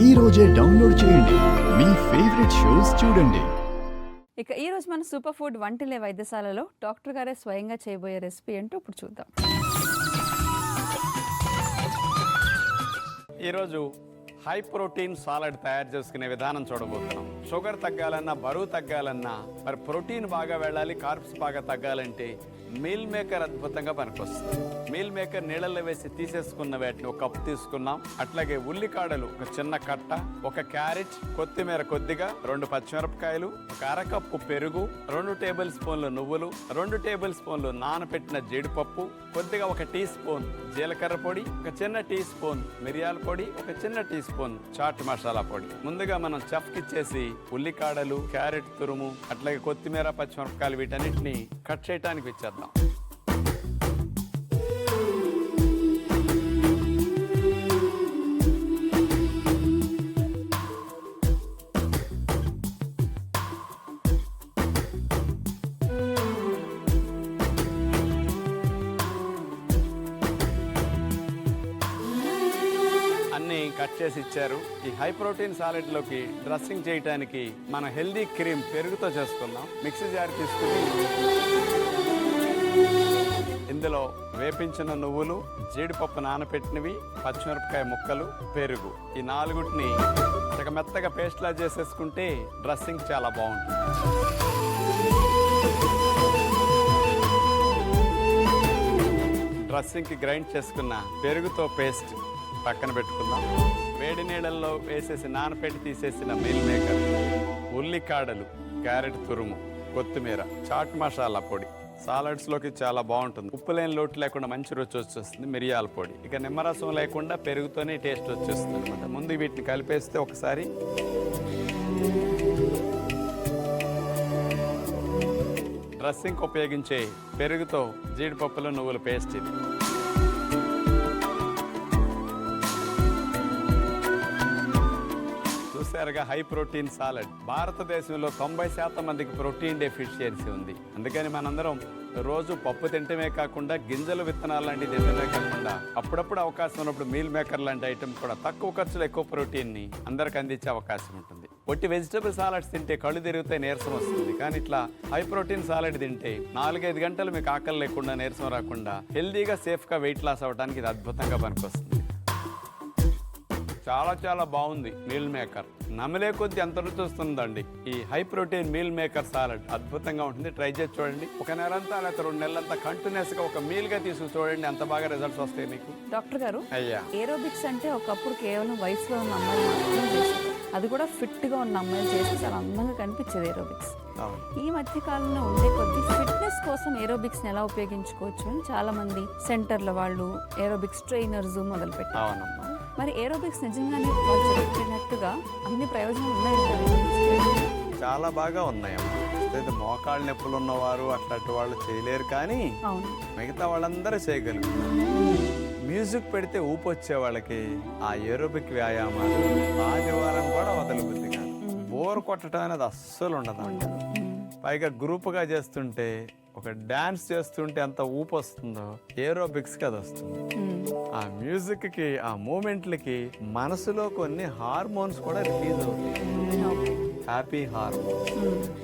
ఈ రోజే డౌన్లోడ్ చేయండి, మీ ఫేవరెట్ షోస్ చూడండి. ఇక ఈ రోజు మన సూపర్ ఫుడ్ వంటిలే వైద్యశాలలో డాక్టర్ గారే స్వయంగా చేయబోయే రెసిపీ ఏంటో ఇప్పుడు చూద్దాం. ఈరోజు హై ప్రోటీన్ సాలడ్ తయారు చేసుకునే విధానం చూడబోతున్నాం. షుగర్ తగ్గాలన్నా, బరువు తగ్గాలన్నా, మరి ప్రోటీన్ బాగా వెళ్ళాలి, కార్బ్స్ బాగా తగ్గాలంటే మీల్ మేకర్ అద్భుతంగా పనికొస్తుంది. మీల్ మేకర్ నీళ్ళల్లో వేసి తీసేసుకున్న వాటిని ఒక కప్పు తీసుకున్నాం. అట్లాగే ఉల్లికాడలు ఒక చిన్న కట్ట, ఒక క్యారెట్, కొత్తిమీర కొద్దిగా, 2 పచ్చిమిరపకాయలు, ఒక అరకప్పు పెరుగు, 2 టేబుల్ స్పూన్లు నువ్వులు, 2 టేబుల్ స్పూన్లు నానబెట్టిన జీడిపప్పు, కొద్దిగా 1 టీ స్పూన్ జీలకర్ర పొడి, ఒక చిన్న టీ స్పూన్ మిరియాల పొడి, ఒక చిన్న టీ స్పూన్ చాట్ మసాలా పొడి. ముందుగా మనం చెఫ్కి ఇచ్చేసి ఉల్లికాడలు, క్యారెట్ తురుము, అట్లాగే కొత్తిమీర, పచ్చిమిరపకాయలు వీటన్నిటిని కట్ చేయడానికి ఇచ్చేద్దాం. అన్ని కట్ చేసి ఇచ్చారు. ఈ హై ప్రోటీన్ సాలెడ్ లోకి డ్రెస్సింగ్ చేయడానికి మన హెల్దీ క్రీమ్ పెరుగుతో చేసుకుందాం. మిక్సీ జార్ తీసుకుని ఇందులో వేపించిన నువ్వులు, జీడిపప్పు నానబెట్టినవి, పచ్చిమిరపకాయ ముక్కలు, పెరుగు, ఈ 4టిని ఒక మెత్తగా పేస్ట్లా చేసేసుకుంటే డ్రెస్సింగ్ చాలా బాగుంటుంది. డ్రెస్సింగ్కి గ్రైండ్ చేసుకున్న పెరుగుతో పేస్ట్ పక్కన పెట్టుకుందాం. వేడి నీళ్ళల్లో వేసేసి నానపెట్టి తీసేసిన మీల్ మేకర్, ఉల్లికాడలు, క్యారెట్ తురుము, కొత్తిమీర, చాట్ మసాలా పొడి సాలడ్స్లోకి చాలా బాగుంటుంది. ఉప్పు లేని లోటు లేకుండా మంచి రుచి వచ్చేస్తుంది. మిరియాల పొడి, ఇక నిమ్మరసం లేకుండా పెరుగుతోనే టేస్ట్ వచ్చేస్తుంది అనమాట. ముందు వీటిని కలిపేస్తే ఒకసారి డ్రెస్సింగ్ ఉపయోగించే పెరుగుతో జీడిపప్పులు, నువ్వుల పేస్ట్ ఇది. చూసారుగా హై ప్రోటీన్ సాలడ్. భారతదేశంలో 90% మందికి ప్రోటీన్ డెఫిషియన్సీ ఉంది. అందుకని మనందరం రోజు పప్పు తింటమే కాకుండా గింజలు, విత్తనాలు లాంటివి తింటమే కాకుండా అప్పుడప్పుడు అవకాశం ఉన్నప్పుడు మీల్ మేకర్ లాంటి ఐటమ్ కూడా తక్కువ ఖర్చులో ఎక్కువ ప్రోటీన్ని అందరికి అందించే అవకాశం ఉంటుంది. ఒట్టి వెజిటబుల్ సాలడ్స్ తింటే కళ్ళు తిరిగితే నీరసం వస్తుంది. కానీ ఇట్లా హై ప్రోటీన్ సాలడ్ తింటే 4-5 గంటలు మీకు ఆకలి లేకుండా, నీరసం రాకుండా హెల్దీగా, సేఫ్గా వెయిట్ లాస్ అవ్వడానికి ఇది అద్భుతంగా పనికొస్తుంది. చాలా చాలా బాగుంది మీల్ మేకర్. నమ్మలే కొద్ది ఎంత రుచి వస్తుందండి. ఈ high protein meal maker salad అద్భుతంగా ఉంటుంది. ట్రై చేసి చూడండి. 1 నెలంతా లేకపోతే 2 నెలలంతా కంటిన్యూస్ గా ఒక మీల్ గా తీసుకు చూడండి, ఎంత బాగా రిజల్ట్స్ వస్తాయి మీకు. డాక్టర్ గారు, అయ్యా, ఏరోబిక్స్ అంటే ఒకప్పుడు కేవలం వయసులో ఉన్న అమ్మాయిలు మాత్రమే చేసేది. అది కూడా ఫిట్ గా ఉన్న అమ్మాయిలు చేసి చాలా అందంగా కనిపించేది ఏరోబిక్స్. ఈ మధ్య కాలంలో ఉండే కొద్ది ఫిట్నెస్ కోసం ఏరోబిక్స్ ని ఎలా ఉపయోగించుకోవచ్చు అని చాలా మంది సెంటర్ల వాళ్ళు, ఏరోబిక్స్ ట్రైనర్స్ మొదలు పెట్టారు. మరి ఏరోబిక్స్ నిజంగానే వాళ్ళు చెప్పినట్టుగా అన్ని ప్రయోజనాలు ఉన్నాయి? చాలా బాగా ఉన్నాయమ్మా. అయితే మోకాళ్ళ నొప్పులు ఉన్నవారు అట్లాంటి వాళ్ళు చేయలేరు, కానీ మిగతా వాళ్ళందరూ చేయగలుగుతారు. మ్యూజిక్ పెడితే ఊపు వచ్చే వాళ్ళకి ఆ ఏరోబిక్ వ్యాయామాలు ఆదివారం కూడా వదలబుద్ధి కాదు. బోర్ కొట్టడం అనేది అస్సలు ఉండదు. పైగా గ్రూప్గా చేస్తుంటే, ఒక డాన్స్ చేస్తుంటే ఎంత ఊపు వస్తుందో ఏరోబిక్స్కి అది వస్తుంది. ఆ మ్యూజిక్కి, ఆ మూమెంట్లకి మనసులో కొన్ని హార్మోన్స్ కూడా రిలీజ్ అవుతాయి, హ్యాపీ హార్మోన్స్.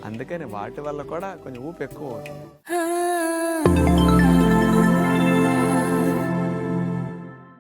అందుకని వాటి వల్ల కూడా కొంచెం ఊపు ఎక్కువ అవుతుంది.